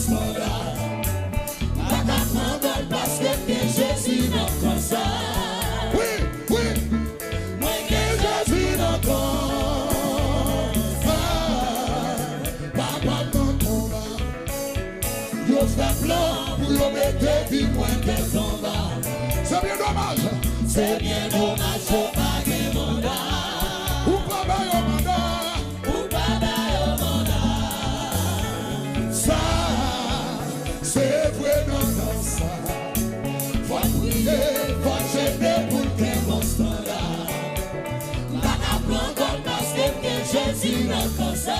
standard. Pas qu'à prendre parce que Jésus n'a comme ça. Oui, oui. Moi que Jésus n'a comme ça. Papa dans ton bas. Yo fait plan pour yo mettre vie moins que ton bas. C'est bien dommage. C'est bien dommage faut pas gagner mandat. Ou pas bailler au mandat. Ou pas bailler au mandat. Ça, c'est vrai dans ça. Faut prier, faut jeter pour que mon standard. Pas qu'à prendre parce que Jésus n'a comme ça.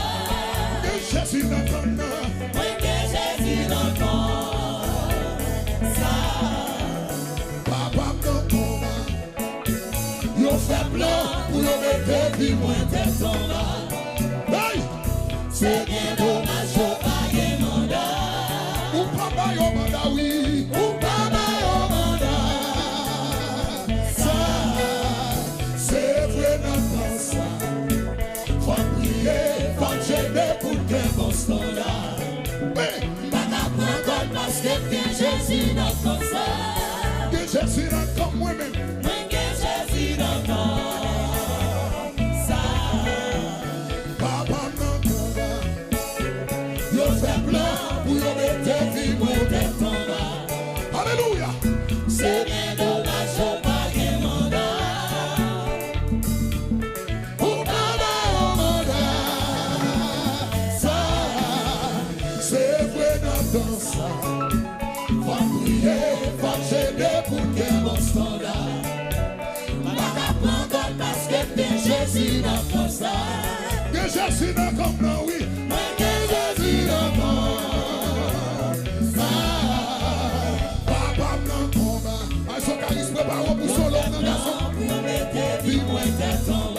Et Jésus n'a pas de Oui, que Jésus n'a comme ça. Papa dans ton bas. Yo fait plan pour yo mettre vie moins que ton bas. Hey! C'est bien dommage, faut pas gagner mandat. Ou pas bailler au mandat, oui. Ou pas bailler au mandat. Ça, c'est vrai dans ça. Faut prier, faut jeter pour que bon standard. Oui, Pas qu'à prendre parce que Jésus n'a comme ça. que Jésus n'a comme moi-même. Oui, que Jésus n'a comme ça. Papa dans ton bas. Yo fait plan pour yo mettre vie moins que ton bas. Alléluia. C'est bien dommage, faut pas gagner mandat. Ou pas bailler au mandat. Ça, c'est vrai dans ça. Faut prier, faut jeter pour que mon standard. Pas qu'à prendre parce que Jésus n'a comme ça. Que Jésus n'a comme non, oui. Moi que Jésus n'a comme ça. Papa dans ton bas. Ah, son charisme prépare pour solo dans la Pour mettre vie moins que ton